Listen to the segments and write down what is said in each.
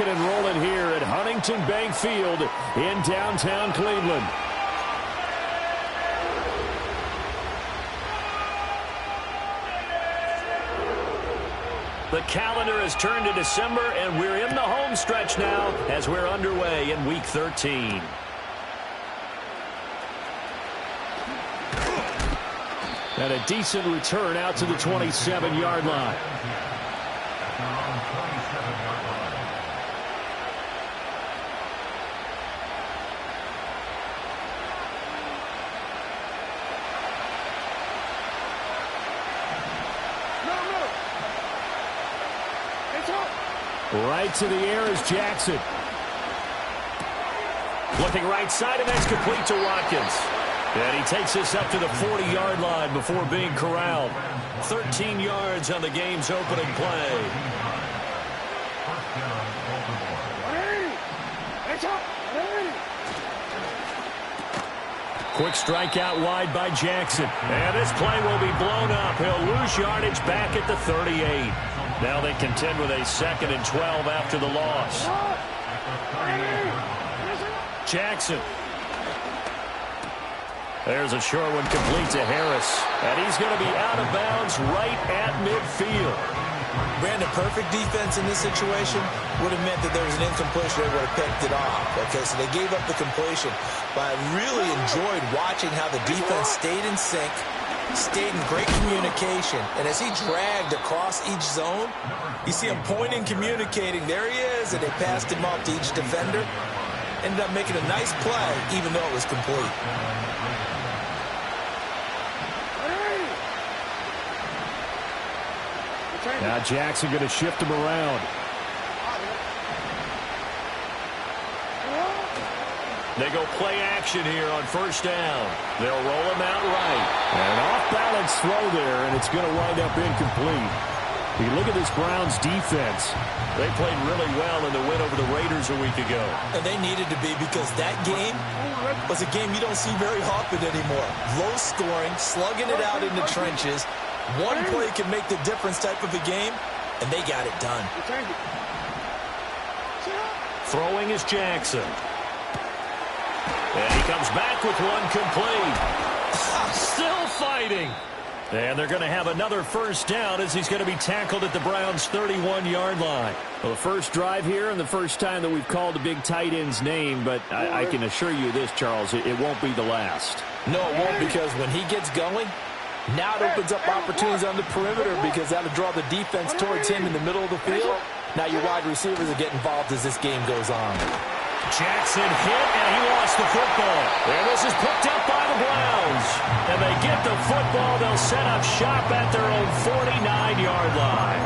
rocking and rolling here at Huntington Bank Field in downtown Cleveland. The calendar has turned to December, and we're in the home stretch now as we're underway in Week 13. And a decent return out to the 27-yard line. Right to the air is Jackson. Looking right side, and that's complete to Watkins. And he takes this up to the 40-yard line before being corralled. 13 yards on the game's opening play. Quick strike out wide by Jackson. And this play will be blown up. He'll lose yardage back at the 38. Now they contend with a 2nd and 12 after the loss. Jackson. There's a short one complete to Harris. And he's going to be out of bounds right at midfield. Brandon, perfect defense in this situation would have meant that there was an incompletion. They would have picked it off. Okay, so they gave up the completion. But I really enjoyed watching how the defense stayed in sync, stayed in great communication. And as he dragged across each zone, you see him pointing, communicating. There he is, and they passed him off to each defender. Ended up making a nice play, even though it was complete. Now Jackson going to shift him around. They go play action here on first down. They'll roll him out right. And an off-balance throw there, and it's going to wind up incomplete. You look at this Browns defense. They played really well in the win over the Raiders a week ago. And they needed to be, because that game was a game you don't see very often anymore. Low scoring, slugging it out in the trenches. One play can make the difference type of a game, and they got it done. Throwing is Jackson. And he comes back with one complete. Still fighting. And they're going to have another first down as he's going to be tackled at the Browns' 31-yard line. Well, the first drive here and the first time that we've called a big tight end's name, but I can assure you this, Charles, it won't be the last. No, it won't, because when he gets going, now it opens up opportunities on the perimeter, because that'll draw the defense towards him in the middle of the field. Now your wide receivers will get involved as this game goes on. Jackson hit, and he lost the football. And this is picked up by the Browns. And they get the football. They'll set up shop at their own 49-yard line.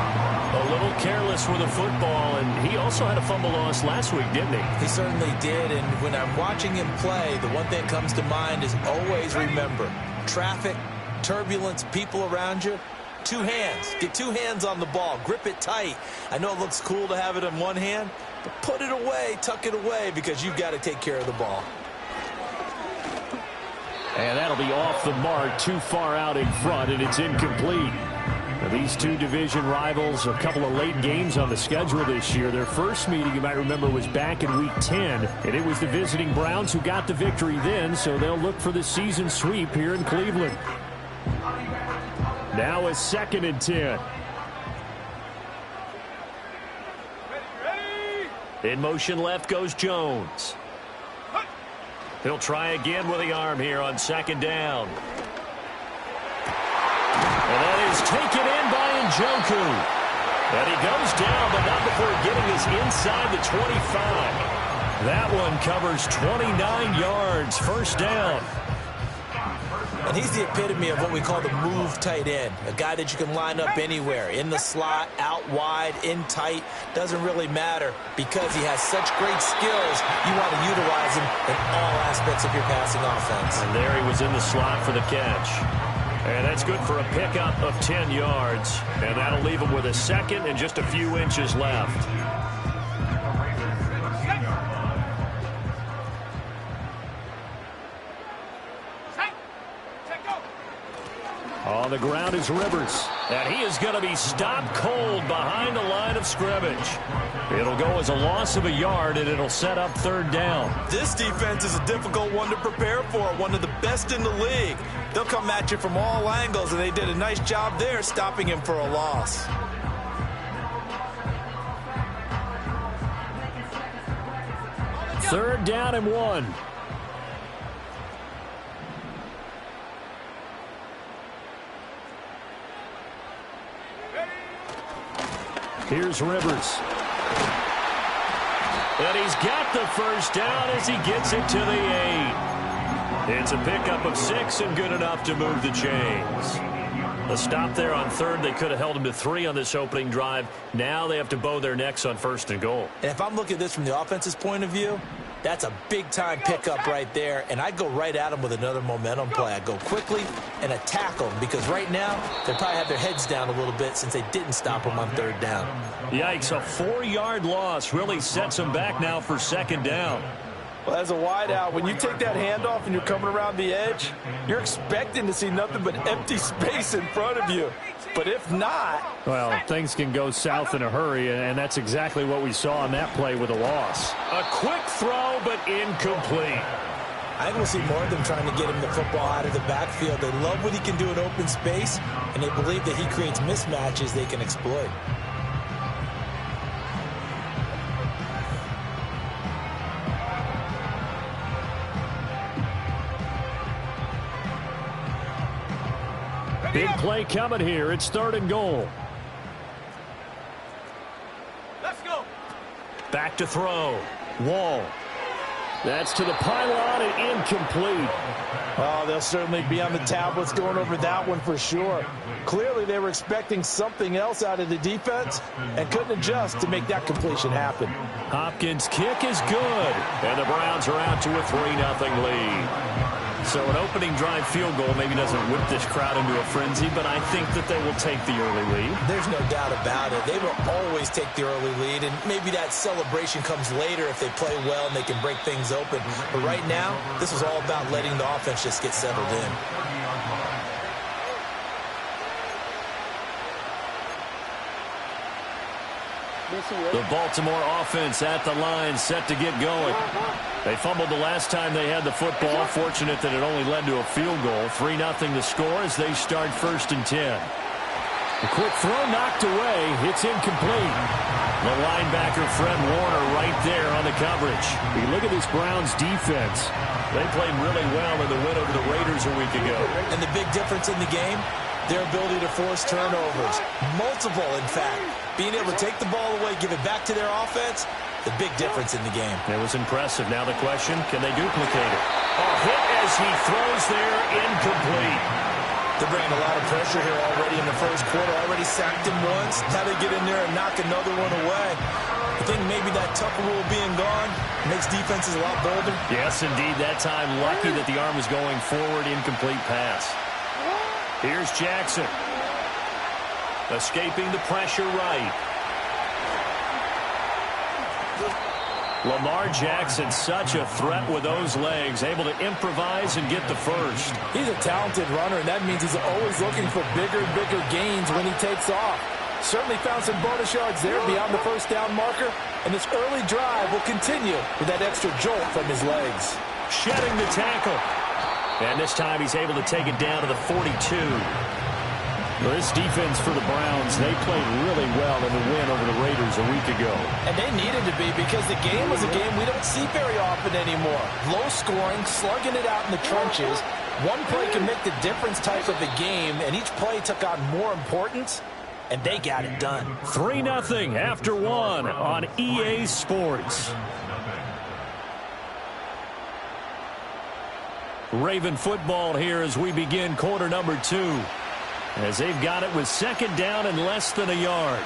A little careless with the football, and he also had a fumble loss last week, didn't he? He certainly did, and when I'm watching him play, the one thing that comes to mind is always remember, traffic, turbulence, people around you, two hands. Get two hands on the ball. Grip it tight. I know it looks cool to have it in one hand, but put it away, tuck it away, because you've got to take care of the ball. And that'll be off the mark, too far out in front, and it's incomplete. Now, these two division rivals, a couple of late games on the schedule this year. Their first meeting, you might remember, was back in Week 10, and it was the visiting Browns who got the victory then, so they'll look for the season sweep here in Cleveland. Now a 2nd and 10. In motion left goes Jones. He'll try again with the arm here on 2nd down. And that is taken in by Njoku. And he goes down, but not before getting us inside the 25. That one covers 29 yards. First down. And he's the epitome of what we call the move tight end. A guy that you can line up anywhere. In the slot, out wide, in tight. Doesn't really matter, because he has such great skills. You want to utilize him in all aspects of your passing offense. And there he was in the slot for the catch. And that's good for a pickup of 10 yards. And that'll leave him with a 2nd and just a few inches left. On the ground is Rivers. And he is going to be stopped cold behind the line of scrimmage. It'll go as a loss of a yard, and it'll set up third down. This defense is a difficult one to prepare for, one of the best in the league. They'll come at you from all angles, and they did a nice job there stopping him for a loss. Third down and 1. Here's Rivers. And he's got the first down as he gets it to the 8. It's a pickup of 6 and good enough to move the chains. A stop there on third. They could have held him to 3 on this opening drive. Now they have to bow their necks on first and goal. And if I'm looking at this from the offense's point of view, that's a big-time pickup right there, and I'd go right at him with another momentum play. I'd go quickly and attack them because right now they probably have their heads down a little bit since they didn't stop them on third down. Yikes, a 4-yard loss really sets them back now for second down. Well, as a wideout, when you take that handoff and you're coming around the edge, you're expecting to see nothing but empty space in front of you. But if not... Well, things can go south in a hurry, and that's exactly what we saw on that play with a loss. A quick throw, but incomplete. I think we'll see more of them trying to get him the football out of the backfield. They love what he can do in open space, and they believe that he creates mismatches they can exploit. Big play coming here. It's third and goal. Let's go. Back to throw. Wall. That's to the pylon and incomplete. Oh, they'll certainly be on the tablets going over that one for sure. Clearly they were expecting something else out of the defense and couldn't adjust to make that completion happen. Hopkins' kick is good. And the Browns are out to a 3-0 lead. So an opening drive field goal maybe doesn't whip this crowd into a frenzy, but I think that they will take the early lead. There's no doubt about it. They will always take the early lead, and maybe that celebration comes later if they play well and they can break things open. But right now, this is all about letting the offense just get settled in. The Baltimore offense at the line, set to get going. They fumbled the last time they had the football. Fortunate that it only led to a field goal. 3-0 the score as they start first and 10. A quick throw knocked away. It's incomplete. The linebacker, Fred Warner, right there on the coverage. You look at this Browns defense. They played really well in the win over the Raiders a week ago. And the big difference in the game, their ability to force turnovers. Multiple, in fact. Being able to take the ball away, give it back to their offense, the big difference in the game. It was impressive. Now the question, can they duplicate it? A hit as he throws there, incomplete. They're bringing a lot of pressure here already in the first quarter. Already sacked him once. Now they get in there and knock another one away. I think maybe that Tucker rule being gone makes defenses a lot bolder. Yes, indeed. That time, lucky that the arm was going forward, incomplete pass. Here's Jackson. Escaping the pressure right. Lamar Jackson, such a threat with those legs, able to improvise and get the first. He's a talented runner, and that means he's always looking for bigger and bigger gains when he takes off. Certainly found some bonus yards there beyond the first down marker, and this early drive will continue with that extra jolt from his legs. Shedding the tackle. And this time he's able to take it down to the 42. Well, this defense for the Browns, they played really well in the win over the Raiders a week ago. And they needed to be because the game was a game we don't see very often anymore. Low scoring, slugging it out in the trenches. One play can make the difference type of a game, and each play took on more importance, and they got it done. 3-0 after one on EA Sports. Raven football here as we begin quarter number 2. As they've got it with second down and less than a yard.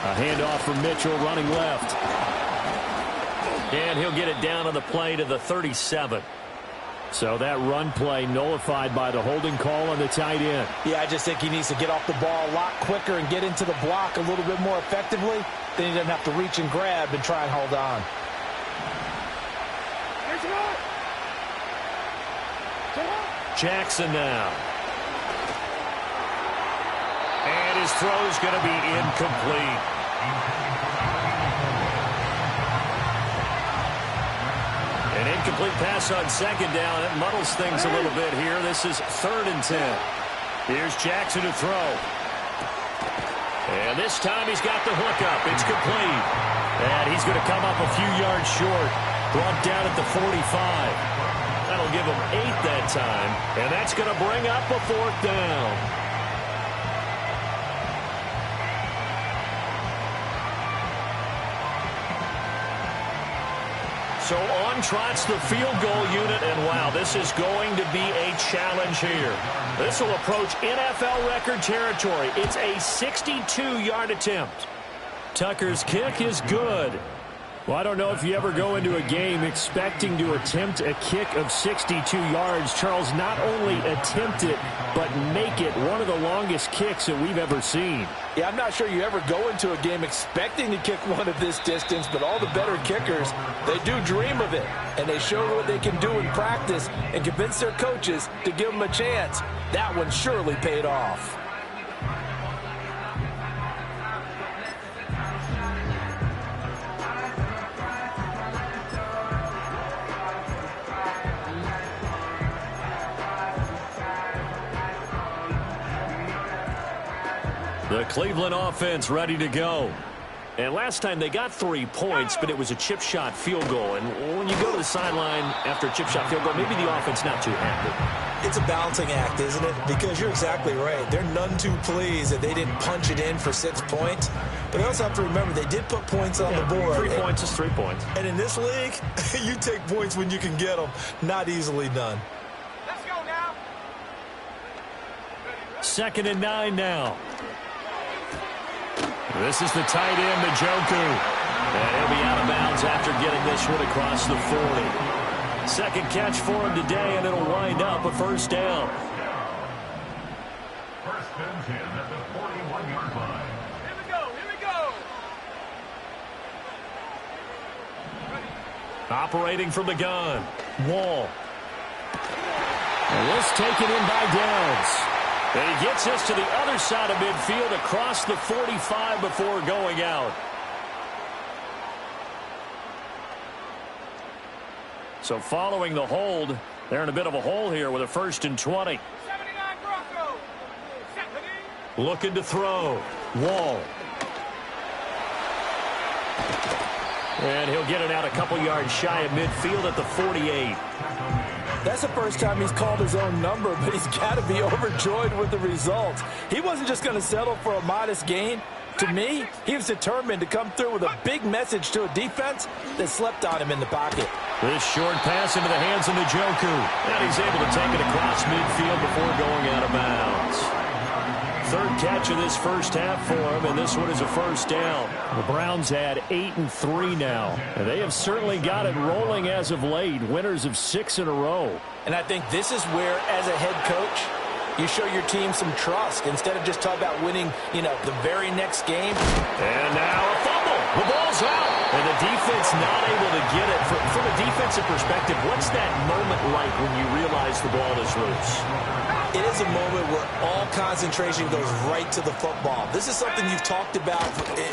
A handoff from Mitchell running left. And he'll get it down on the play to the 37. So that run play nullified by the holding call on the tight end. Yeah, I just think he needs to get off the ball a lot quicker and get into the block a little bit more effectively. Then he doesn't have to reach and grab and try and hold on. Jackson now. And his throw's going to be incomplete. An incomplete pass on second down. It muddles things a little bit here. This is 3rd and 10. Here's Jackson to throw. And this time he's got the hook up. It's complete. And he's going to come up a few yards short. Brought down at the 45. That'll give him 8 that time. And that's going to bring up a 4th down. So on trots the field goal unit, and wow, this is going to be a challenge here. This will approach NFL record territory. It's a 62-yard attempt. Tucker's kick is good. Well, I don't know if you ever go into a game expecting to attempt a kick of 62 yards. Charles, not only attempt it, but make it one of the longest kicks that we've ever seen. Yeah, I'm not sure you ever go into a game expecting to kick one of this distance, but all the better kickers, they do dream of it. And they show what they can do in practice and convince their coaches to give them a chance. That one surely paid off. The Cleveland offense ready to go. And last time they got 3 points, but it was a chip shot field goal. And when you go to the sideline after a chip shot field goal, maybe the offense not too happy. It's a balancing act, isn't it? Because you're exactly right. They're none too pleased that they didn't punch it in for 6 points. But they also have to remember they did put points on the board. 3 points is 3 points. And in this league, you take points when you can get them. Not easily done. Let's go now. 2nd and 9 now. This is the tight end, Njoku. And he'll be out of bounds after getting this one across the 40. Second catch for him today, and it'll wind up a 1st down. 1st and 10 at the 41-yard line. Here we go, here we go. Operating from the gun. Wall. And this taken in by Downs. And he gets us to the other side of midfield across the 45 before going out. So following the hold, they're in a bit of a hole here with a 1st and 20. 79 Broncos. Looking to throw. Wall. And he'll get it out a couple yards shy of midfield at the 48. That's the first time he's called his own number, but he's got to be overjoyed with the results. He wasn't just going to settle for a modest gain. To me, he was determined to come through with a big message to a defense that slept on him in the pocket. This short pass into the hands of Njoku. And he's able to take it across midfield before going out of bounds. 3rd catch of this 1st half for him, and this one is a 1st down. The Browns had 8 and 3 now. And they have certainly got it rolling as of late. Winners of 6 in a row. And I think this is where, as a head coach, you show your team some trust instead of just talking about winning, the very next game. And now a fumble. The ball's out. And the defense not able to get it. From a defensive perspective, what's that moment like when you realize the ball is loose? It is a moment where all concentration goes right to the football. This is something you've talked about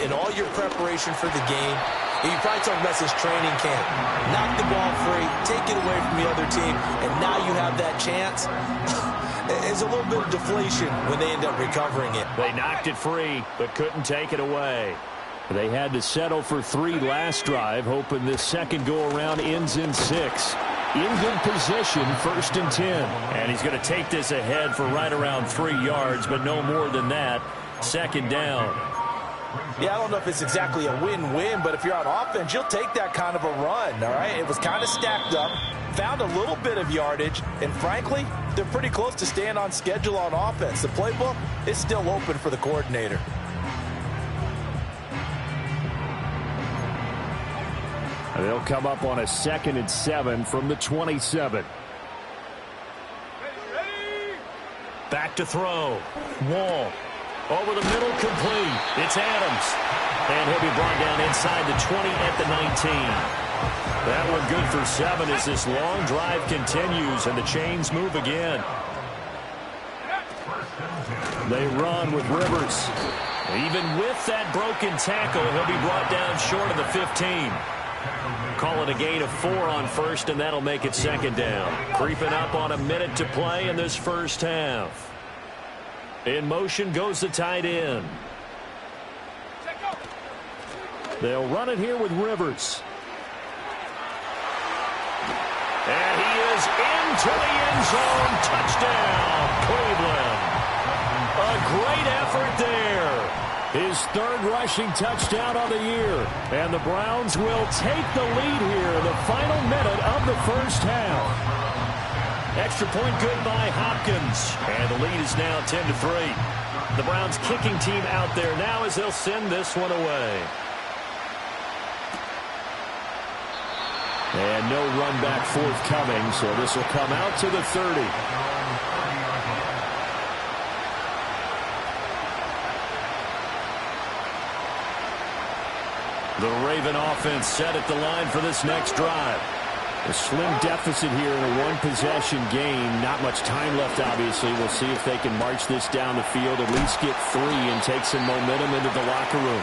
in all your preparation for the game. You probably talked about since training camp. Knock the ball free, take it away from the other team, and now you have that chance. It's a little bit of deflation when they end up recovering it. They knocked it free, but couldn't take it away. They had to settle for 3 last drive, hoping this second go-around ends in 6. In good position, 1st and 10. And he's going to take this ahead for right around 3 yards, but no more than that. 2nd down. Yeah, I don't know if it's exactly a win-win, but if you're on offense, you'll take that kind of a run, all right? It was kind of stacked up, found a little bit of yardage, and frankly, they're pretty close to staying on schedule on offense. The playbook is still open for the coordinator. They'll come up on a 2nd and 7 from the 27. back to throw. Wall. Over the middle, complete. It's Adams. And he'll be brought down inside the 20 at the 19. That one good for 7 as this long drive continues and the chains move again. They run with Rivers. Even with that broken tackle, he'll be brought down short of the 15. Call it a gain of 4 on first, and that'll make it second down. Creeping up on a minute to play in this first half. In motion goes the tight end. They'll run it here with Rivers. And he is into the end zone. Touchdown, Cleveland. A great effort there. His 3rd rushing touchdown on the year. And the Browns will take the lead here in the final minute of the first half. Extra point good by Hopkins. And the lead is now 10-3. The Browns kicking team out there now as they'll send this one away. And no run back forthcoming, so this will come out to the 30. The Raven offense set at the line for this next drive. A slim deficit here in a one-possession game. Not much time left, obviously. We'll see if they can march this down the field, at least get 3 and take some momentum into the locker room.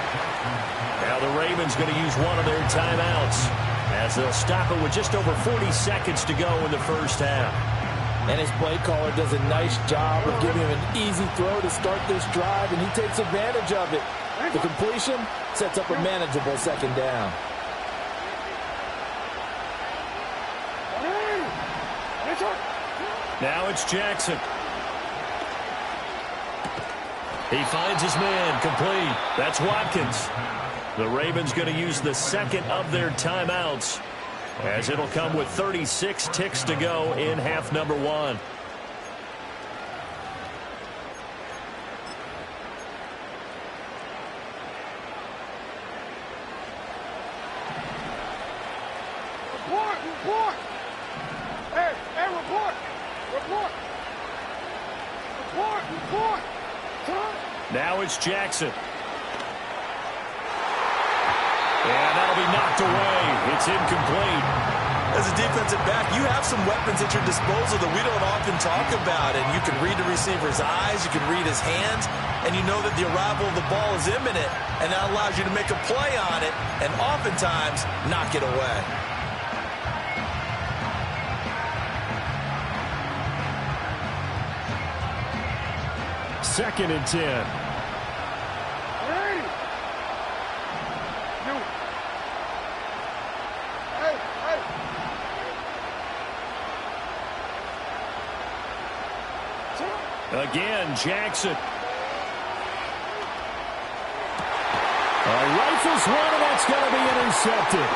Now the Ravens going to use one of their timeouts as they'll stop it with just over 40 seconds to go in the first half. And his play caller does a nice job of giving him an easy throw to start this drive, and he takes advantage of it. The completion sets up a manageable second down. Now it's Jackson. He finds his man, complete. That's Watkins. The Ravens going to use the second of their timeouts as it'll come with 36 ticks to go in half number 1. Report! Hey, report! Report! Now it's Jackson. And that'll be knocked away. It's incomplete. As a defensive back, you have some weapons at your disposal that we don't often talk about. And you can read the receiver's eyes, you can read his hands, and you know that the arrival of the ball is imminent. And that allows you to make a play on it and oftentimes knock it away. Second and 10. Again, Jackson. Rifles one, and that's going to be intercepted.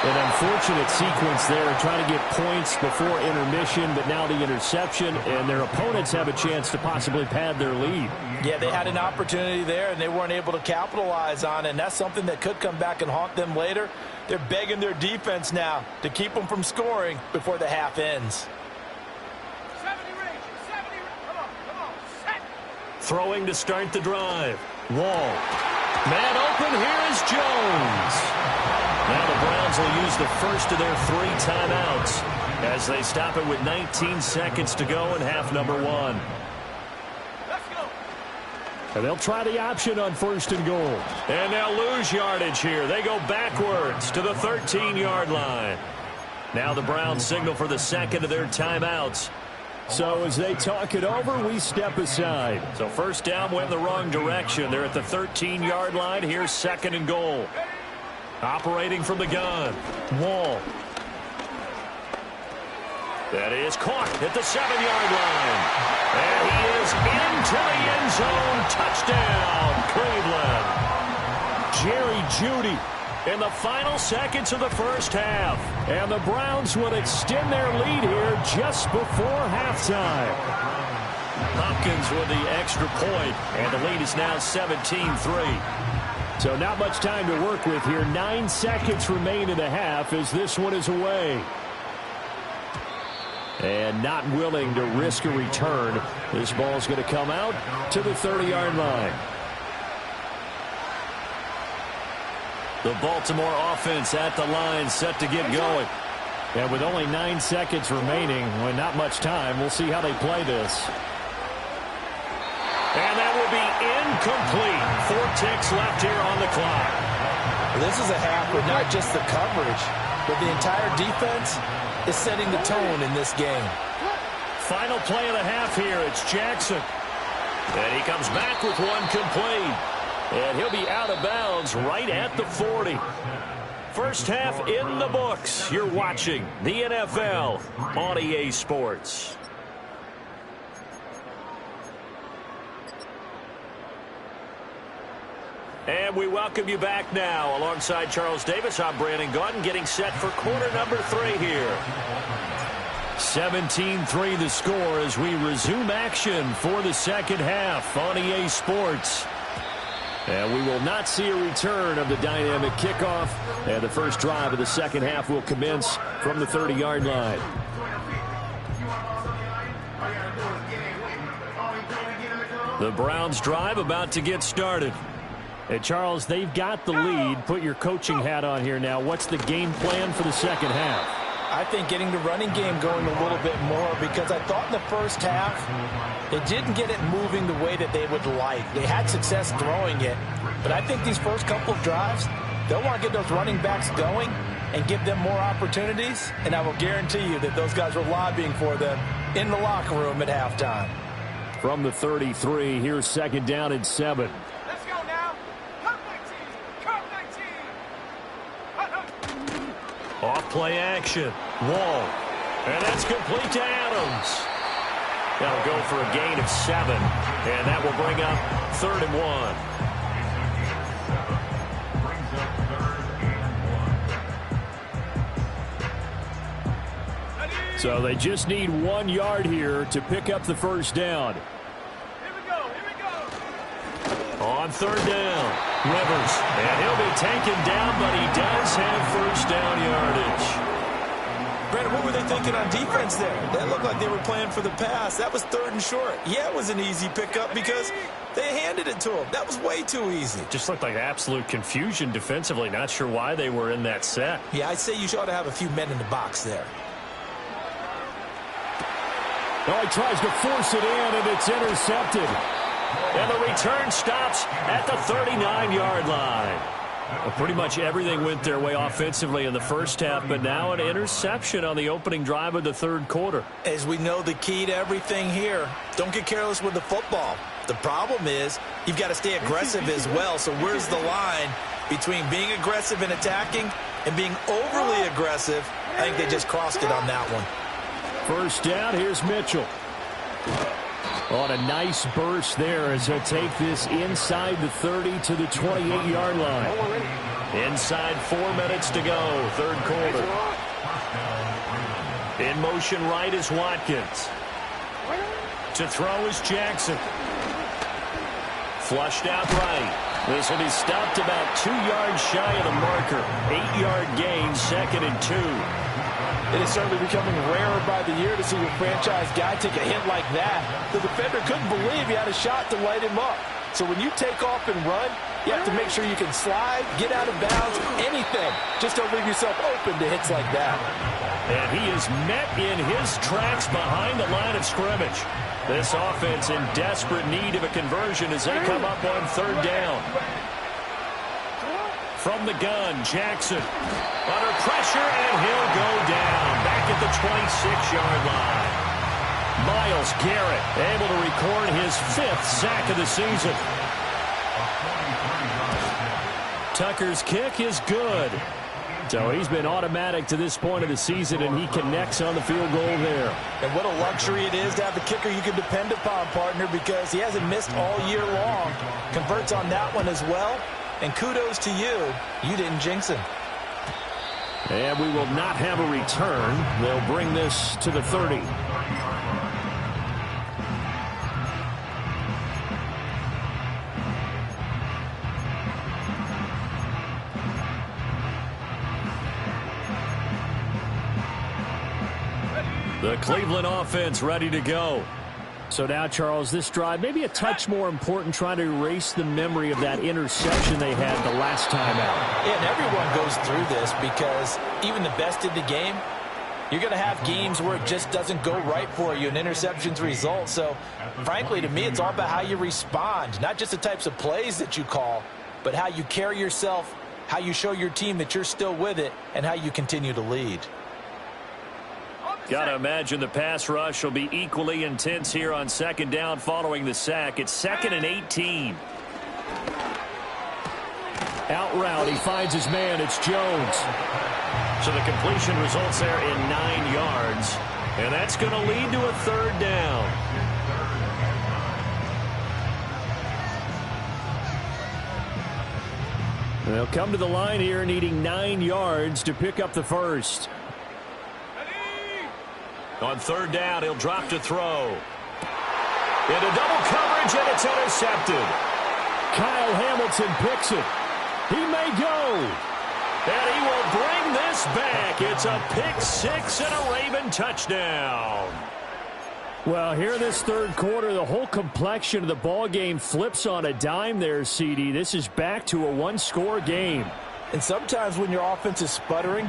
An unfortunate sequence there, trying to get points before intermission, but now the interception, and their opponents have a chance to possibly pad their lead. Yeah, they had an opportunity there, and they weren't able to capitalize on it, and that's something that could come back and haunt them later. They're begging their defense now to keep them from scoring before the half ends. 70 range, come on, set. Throwing to start the drive. Wall. Man open, here is Jones. Now the Browns will use the first of their 3 timeouts as they stop it with 19 seconds to go in half number 1. Let's go. And they'll try the option on 1st and goal. And they'll lose yardage here. They go backwards to the 13-yard line. Now the Browns signal for the second of their timeouts. So as they talk it over, we step aside. So first down went in the wrong direction. They're at the 13-yard line. Here's 2nd and goal. Operating from the gun. Wall. That is caught at the 7-yard line. And he is into the end zone. Touchdown, Cleveland. Jerry Jeudy in the final seconds of the first half. And the Browns will extend their lead here just before halftime. Hopkins with the extra point, and the lead is now 17-3. So not much time to work with here. 9 seconds remain in the half as this one is away. And not willing to risk a return. This ball's going to come out to the 30-yard line. The Baltimore offense at the line, set to get going. And with only 9 seconds remaining, with not much time, we'll see how they play this. And that will be incomplete. 4 ticks left here on the clock. This is a half with not just the coverage, but the entire defense is setting the tone in this game. Final play of the half here. It's Jackson. And he comes back with one complete. And he'll be out of bounds right at the 40. First half in the books. You're watching the NFL on EA Sports. And we welcome you back now. Alongside Charles Davis, I'm Brandon Gaudin, getting set for quarter number 3 here. 17-3 the score as we resume action for the second half on EA Sports. And we will not see a return of the dynamic kickoff. And the first drive of the second half will commence from the 30-yard line. The Browns drive about to get started. Hey, Charles, they've got the lead. Put your coaching hat on here now. What's the game plan for the second half? I think getting the running game going a little bit more, because I thought in the first half they didn't get it moving the way that they would like. They had success throwing it, but I think these first couple of drives, they'll want to get those running backs going and give them more opportunities, and I will guarantee you that those guys were lobbying for them in the locker room at halftime. From the 33, here's second down and 7. Let's go now. Cut 19. Cut 19. Off play action. Wall. And that's complete to Adams. That'll go for a gain of 7. And that will bring up 3rd and 1. So they just need 1 yard here to pick up the first down. Here we go. Here we go. On 3rd down, Rivers. And he'll be taken down, but he does have first down yardage. Brandon, what were they thinking on defense there? That looked like they were playing for the pass. That was 3rd and short. Yeah, it was an easy pickup because they handed it to him. That was way too easy. Just looked like absolute confusion defensively. Not sure why they were in that set. Yeah, I'd say you ought to have a few men in the box there. Oh, he tries to force it in, and it's intercepted. And the return stops at the 39-yard line. Well, pretty much everything went their way offensively in the first half, but now an interception on the opening drive of the 3rd quarter. As we know, the key to everything here, don't get careless with the football. The problem is you've got to stay aggressive as well. So where's the line between being aggressive and attacking and being overly aggressive? I think they just crossed it on that one. First down, here's Mitchell. On a nice burst there as he'll take this inside the 30 to the 28-yard line. Inside 4 minutes to go, 3rd quarter. In motion right is Watkins. To throw is Jackson. Flushed out right. This will be stopped about 2 yards shy of the marker. 8-yard gain, 2nd and 2. It is certainly becoming rarer by the year to see your franchise guy take a hit like that. The defender couldn't believe he had a shot to light him up. So when you take off and run, you have to make sure you can slide, get out of bounds, anything. Just don't leave yourself open to hits like that. And he is met in his tracks behind the line of scrimmage. This offense in desperate need of a conversion as they come up on 3rd down. From the gun, Jackson under pressure, and he'll go down back at the 26-yard line. Myles Garrett able to record his 5th sack of the season. Tucker's kick is good. So he's been automatic to this point of the season, and he connects on the field goal there. And what a luxury it is to have a kicker you can depend upon, partner, because he hasn't missed all year long. Converts on that one as well. And kudos to you. You didn't jinx him. And we will not have a return. They'll bring this to the 30. The Cleveland offense ready to go. So now, Charles, this drive maybe a touch more important, trying to erase the memory of that interception they had the last time out. Yeah, and everyone goes through this because even the best in the game, you're going to have games where it just doesn't go right for you, and interceptions result. So, frankly, to me, it's all about how you respond, not just the types of plays that you call, but how you carry yourself, how you show your team that you're still with it, and how you continue to lead. Got to imagine the pass rush will be equally intense here on second down following the sack. It's 2nd and 18. Out route, he finds his man. It's Jones. So the completion results there in 9 yards. And that's going to lead to a 3rd down. They'll come to the line here needing 9 yards to pick up the first. On 3rd down, he'll drop to throw. Into double coverage, and it's intercepted. Kyle Hamilton picks it. He may go. And he will bring this back. It's a pick 6 and a Raven touchdown. Well, here in this 3rd quarter, the whole complexion of the ball game flips on a dime there, CD. This is back to a 1-score game. And sometimes when your offense is sputtering,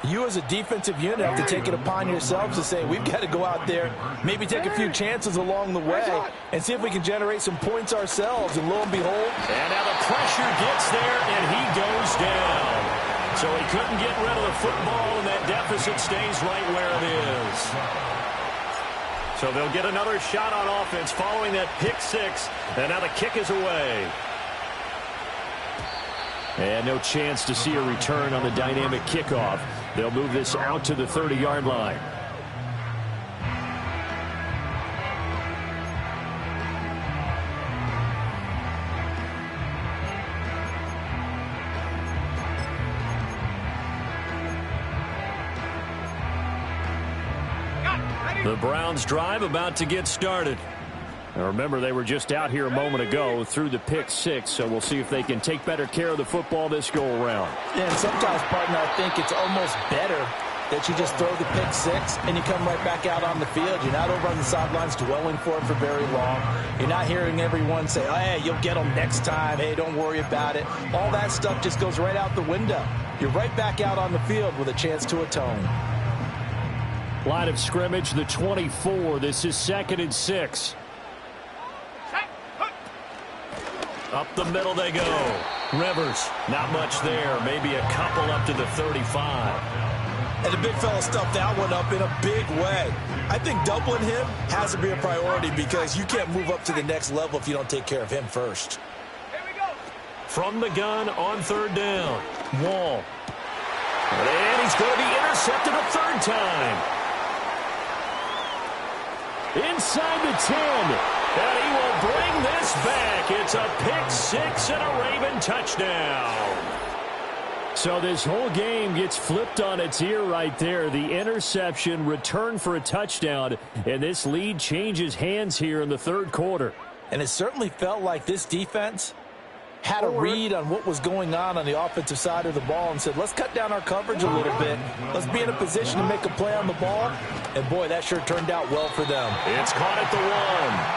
you as a defensive unit have to take it upon yourselves to say, we've got to go out there, maybe take a few chances along the way, and see if we can generate some points ourselves. And lo and behold. And now the pressure gets there, and he goes down. So he couldn't get rid of the football, and that deficit stays right where it is. So they'll get another shot on offense following that pick 6, and now the kick is away. And no chance to see a return on the dynamic kickoff. They'll move this out to the 30-yard line. The Browns drive about to get started. Now remember, they were just out here a moment ago through the pick 6, so we'll see if they can take better care of the football this go-around. Yeah, and sometimes, partner, I think it's almost better that you just throw the pick 6 and you come right back out on the field. You're not over on the sidelines dwelling for it for very long. You're not hearing everyone say, oh, hey, you'll get them next time. Hey, don't worry about it. All that stuff just goes right out the window. You're right back out on the field with a chance to atone. Line of scrimmage, the 24. This is 2nd and 6. Up the middle they go. Rivers, not much there. Maybe a couple up to the 35. And the big fella stuffed that one up in a big way. I think doubling him has to be a priority because you can't move up to the next level if you don't take care of him first. Here we go. From the gun on 3rd down. Wall. And he's going to be intercepted a 3rd time. Inside the 10. And he will bring this back. It's a pick 6 and a Raven touchdown. So this whole game gets flipped on its ear right there. The interception, return for a touchdown, and this lead changes hands here in the 3rd quarter. And it certainly felt like this defense had a read on what was going on the offensive side of the ball and said, let's cut down our coverage a little bit. Let's be in a position to make a play on the ball. And, boy, that sure turned out well for them. It's caught at the 1.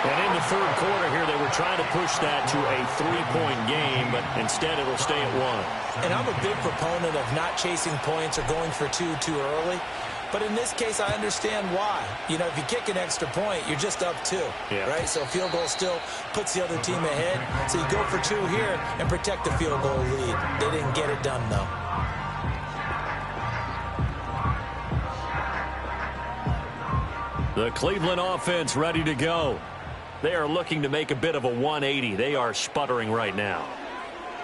And in the 3rd quarter here, they were trying to push that to a 3-point game, but instead it'll stay at 1. And I'm a big proponent of not chasing points or going for 2 too early. But in this case, I understand why. You know, if you kick an extra point, you're just up 2, right? So field goal still puts the other team ahead. So you go for 2 here and protect the field goal lead. They didn't get it done, though. The Cleveland offense ready to go. They are looking to make a bit of a 180. They are sputtering right now.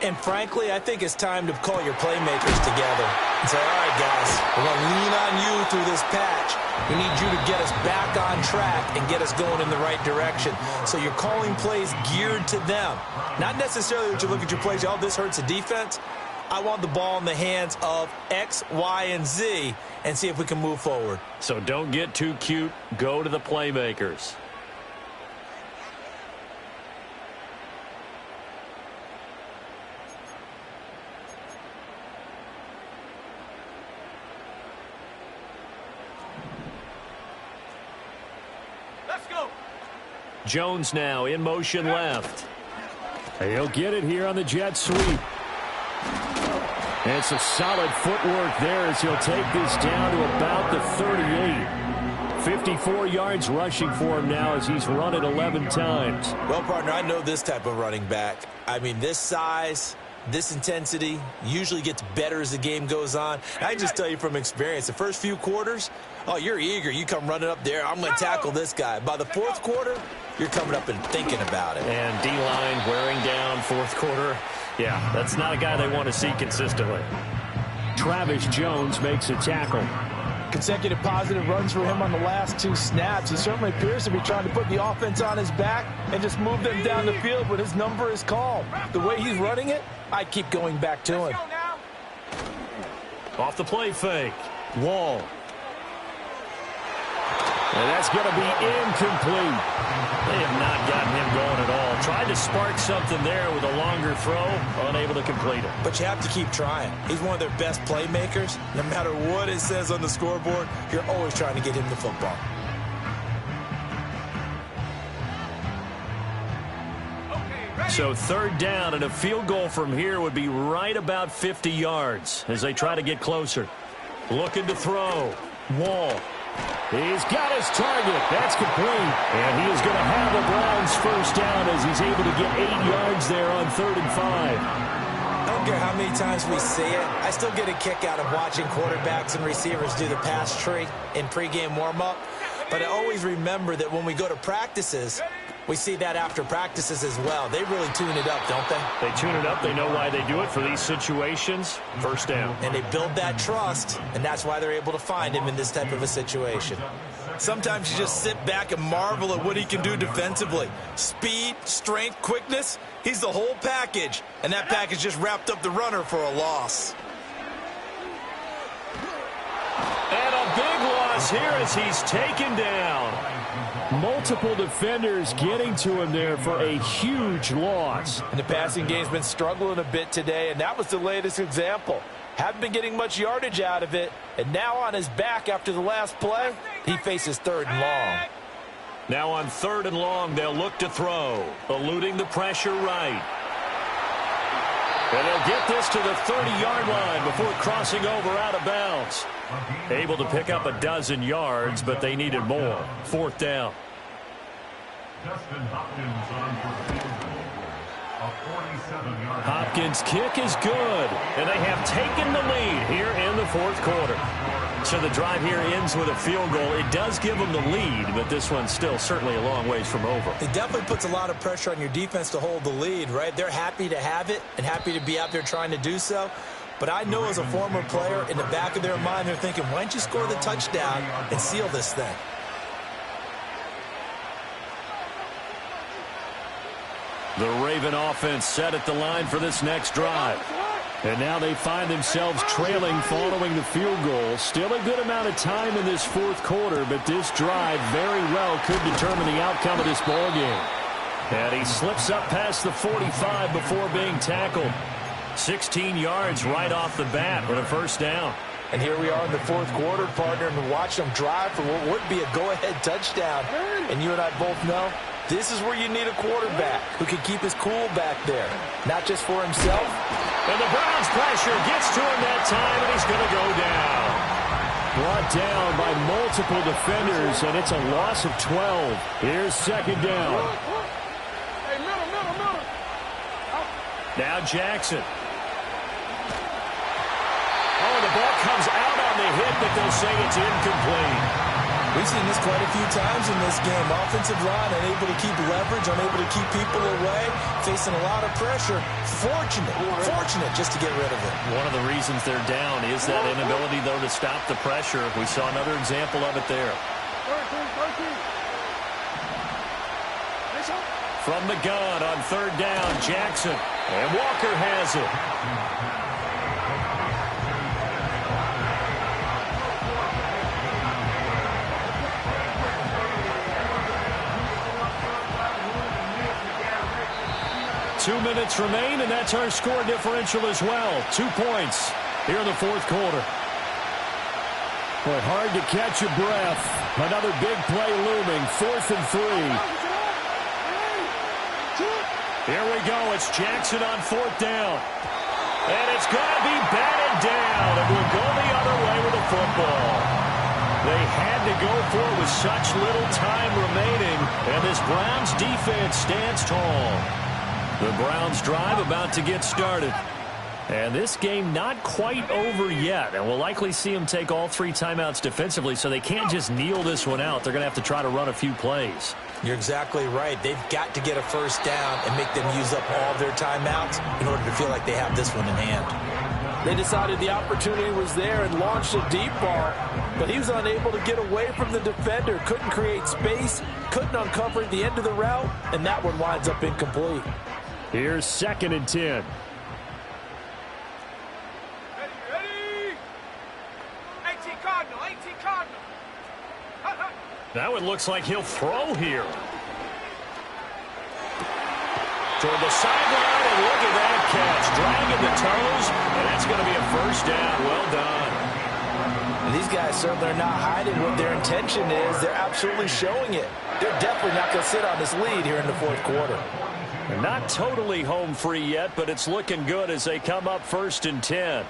And frankly, I think it's time to call your playmakers together and say, all right, guys, we're going to lean on you through this patch. We need you to get us back on track and get us going in the right direction. So you're calling plays geared to them. Not necessarily that you look at your plays, oh, this hurts the defense. I want the ball in the hands of X, Y, and Z and see if we can move forward. So don't get too cute. Go to the playmakers. Jones now in motion left. He'll get it here on the jet sweep. And some solid footwork there as he'll take this down to about the 38. 54 yards rushing for him now as he's run it 11 times. Well, partner, I know this type of running back. I mean, this size, this intensity usually gets better as the game goes on. And I just tell you from experience, the first few quarters, oh, you're eager. You come running up there, I'm going to tackle this guy. By the fourth quarter, you're coming up and thinking about it. And D-line wearing down fourth quarter. Yeah, that's not a guy they want to see consistently. Travis Jones makes a tackle. Consecutive positive runs for him on the last 2 snaps. He certainly appears to be trying to put the offense on his back and just move them down the field, but his number is called. The way he's running it, I keep going back to him. Off the play fake. Wall. And that's going to be incomplete. They have not gotten him going at all. Tried to spark something there with a longer throw, unable to complete it. But you have to keep trying. He's one of their best playmakers. No matter what it says on the scoreboard, you're always trying to get him the football. So third down and a field goal from here would be right about 50 yards as they try to get closer. Looking to throw. Wall. He's got his target. That's complete. And he is going to have the Browns first down as he's able to get 8 yards there on 3rd and 5. I don't care how many times we see it. I still get a kick out of watching quarterbacks and receivers do the pass tree in pregame warm-up. But I always remember that when we go to practices, we see that after practices as well. They really tune it up, don't they? They tune it up. They know why they do it for these situations. First down. And they build that trust, and that's why they're able to find him in this type of a situation. Sometimes you just sit back and marvel at what he can do defensively. Speed, strength, quickness, he's the whole package. And that package just wrapped up the runner for a loss. And a big loss here as he's taken down. Multiple defenders getting to him there for a huge loss. And the passing game's been struggling a bit today, and that was the latest example. Haven't been getting much yardage out of it, and now on his back after the last play, he faces 3rd and long. Now on 3rd and long, they'll look to throw, eluding the pressure right. And they'll get this to the 30-yard line before crossing over out of bounds. Able to pick up a dozen yards, but they needed more. 4th down. Hopkins' kick is good, and they have taken the lead here in the 4th quarter. So the drive here ends with a field goal. It does give them the lead, but this one's still certainly a long ways from over. It definitely puts a lot of pressure on your defense to hold the lead, right? They're happy to have it and happy to be out there trying to do so. But I know as a former player, in the back of their mind, they're thinking, why don't you score the touchdown and seal this thing? The Raven offense set at the line for this next drive. And now they find themselves trailing following the field goal. Still a good amount of time in this 4th quarter, but this drive very well could determine the outcome of this ballgame. And he slips up past the 45 before being tackled. 16 yards right off the bat with a first down. And here we are in the 4th quarter, partner, and watch them drive for what would be a go-ahead touchdown. And you and I both know this is where you need a quarterback who can keep his cool back there, not just for himself. And the Browns pressure gets to him that time, and he's going to go down. Brought down by multiple defenders, and it's a loss of 12. Here's 2nd down. Now Jackson. Oh, the ball comes out on the hit, but they'll say it's incomplete. We've seen this quite a few times in this game. Offensive line unable to keep leverage, unable to keep people away, facing a lot of pressure. Fortunate just to get rid of it. One of the reasons they're down is that inability, though, to stop the pressure. We saw another example of it there. From the gun on 3rd down, Jackson. And Walker has it. 2 minutes remain, and that's our score differential as well. 2 points here in the 4th quarter. Boy, hard to catch your breath. Another big play looming. 4th and 3. Here we go. It's Jackson on 4th down. And it's going to be batted down. And we'll go the other way with the football. They had to go for it with such little time remaining. And this Browns defense stands tall. The Browns drive about to get started. And this game not quite over yet. And we'll likely see them take all 3 timeouts defensively, so they can't just kneel this one out. They're going to have to try to run a few plays. You're exactly right. They've got to get a first down and make them use up all their timeouts in order to feel like they have this one in hand. They decided the opportunity was there and launched a deep ball, but he was unable to get away from the defender, couldn't create space, couldn't uncover the end of the route, and that one winds up incomplete. Here's 2nd and 10. Now it looks like he'll throw here. Toward the sideline, and look at that catch. Dragging the toes, and that's going to be a first down. Well done. And these guys certainly are not hiding what their intention is. They're absolutely showing it. They're definitely not going to sit on this lead here in the 4th quarter. They're not totally home free yet, but it's looking good as they come up 1st and 10.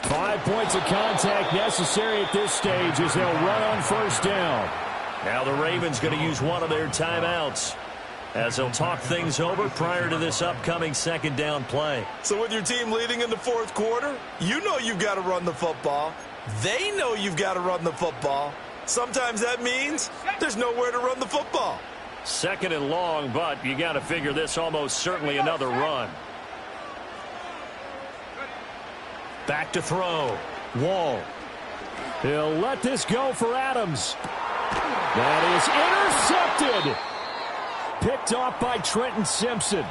5 points of contact necessary at this stage as they'll run on 1st down. Now the Ravens going to use one of their timeouts as they'll talk things over prior to this upcoming 2nd down play. So with your team leading in the 4th quarter, you know you've got to run the football. They know you've got to run the football. Sometimes that means there's nowhere to run the football. 2nd and long, but you got to figure this almost certainly another run. Back to throw. Wall. He'll let this go for Adams. That is intercepted. Picked off by Trenton Simpson.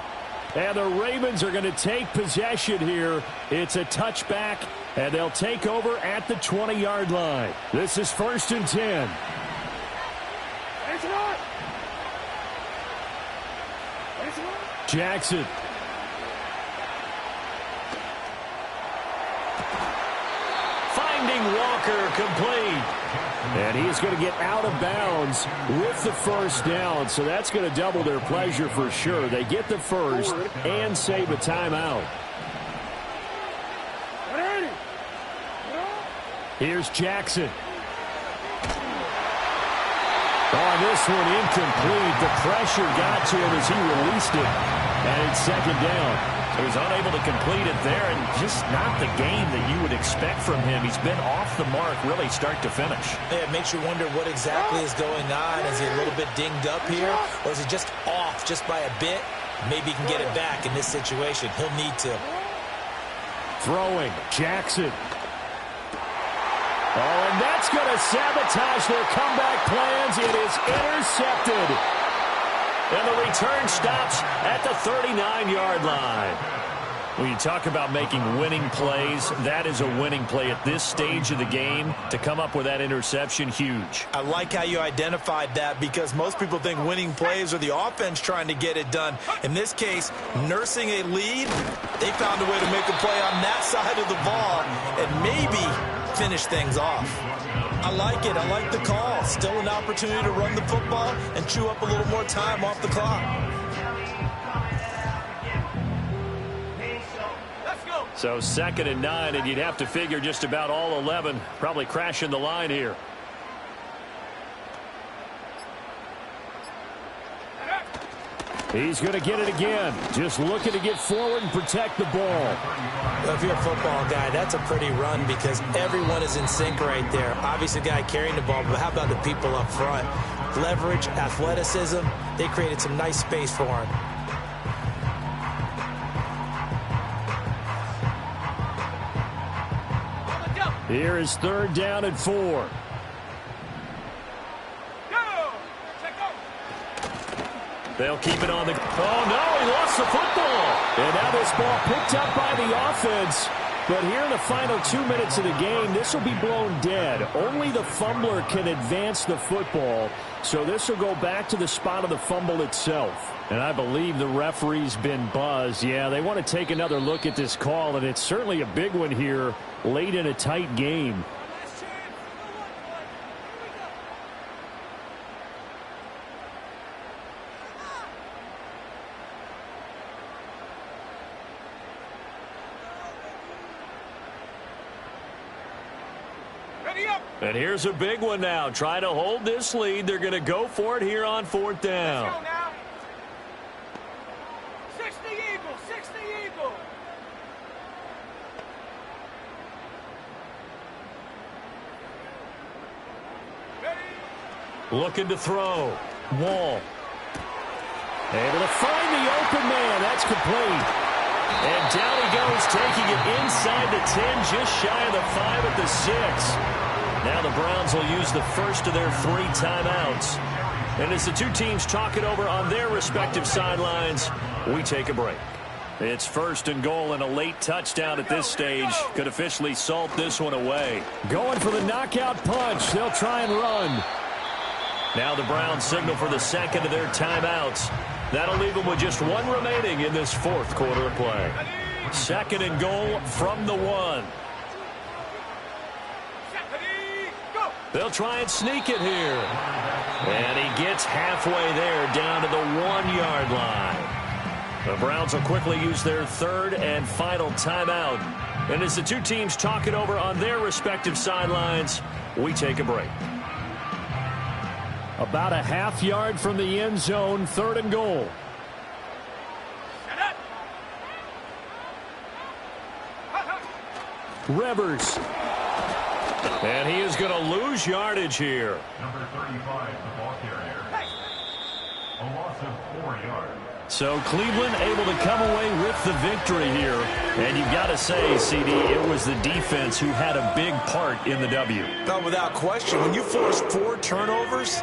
And the Ravens are going to take possession here. It's a touchback, and they'll take over at the 20-yard line. This is 1st and 10. Jackson. Finding Walker, complete. And he's going to get out of bounds with the first down, so that's going to double their pleasure for sure. They get the first and save a timeout. Here's Jackson. On this one, incomplete. The pressure got to him as he released it, and it's 2nd down. He was unable to complete it there, and just not the game that you would expect from him. He's been off the mark really start to finish. Yeah, it makes you wonder what exactly is going on. Is he a little bit dinged up here, or is he just off just by a bit? Maybe he can get it back in this situation. He'll need to. Throwing, Jackson. Oh, and that's going to sabotage their comeback plans. It is intercepted. And the return stops at the 39-yard line. When you talk about making winning plays, that is a winning play at this stage of the game. To come up with that interception, huge. I like how you identified that, because most people think winning plays are the offense trying to get it done. In this case, nursing a lead, they found a way to make a play on that side of the ball and maybe finish things off. I like it. I like the call. Still an opportunity to run the football and chew up a little more time off the clock. So 2nd and 9, and you'd have to figure just about all 11 probably crashing the line here. He's going to get it again. Just looking to get forward and protect the ball. Well, if you're a football guy, that's a pretty run because everyone is in sync right there. Obviously, the guy carrying the ball, but how about the people up front? Leverage, athleticism, they created some nice space for him. Here is 3rd down and 4. They'll keep it on the... Oh, no, he lost the football. And now this ball picked up by the offense. But here in the final 2 minutes of the game, this will be blown dead. Only the fumbler can advance the football. So this will go back to the spot of the fumble itself. And I believe the referee's been buzzed. Yeah, they want to take another look at this call, and it's certainly a big one here late in a tight game. And here's a big one now. Try to hold this lead. They're going to go for it here on 4th down. Let's go now. 60 Eagles, 60 Eagles. Looking to throw. Wall. Able to find the open man. That's complete. And down he goes, taking it inside the 10, just shy of the 5 at the 6. Now the Browns will use the first of their 3 timeouts. And as the two teams talk it over on their respective sidelines, we take a break. It's 1st and goal, and a late touchdown at this stage could officially salt this one away. Going for the knockout punch. They'll try and run. Now the Browns signal for the second of their timeouts. That'll leave them with just 1 remaining in this 4th quarter of play. 2nd and goal from the 1. They'll try and sneak it here. And he gets halfway there down to the 1-yard line. The Browns will quickly use their 3rd and final timeout. And as the two teams talk it over on their respective sidelines, we take a break. About a half-yard from the end zone, 3rd and goal. Rivers. And he is going to lose yardage here. Number 35, the ball carrier. A loss of 4 yards. So Cleveland able to come away with the victory here. And you've got to say, CD, it was the defense who had a big part in the W. No, without question. When you force 4 turnovers,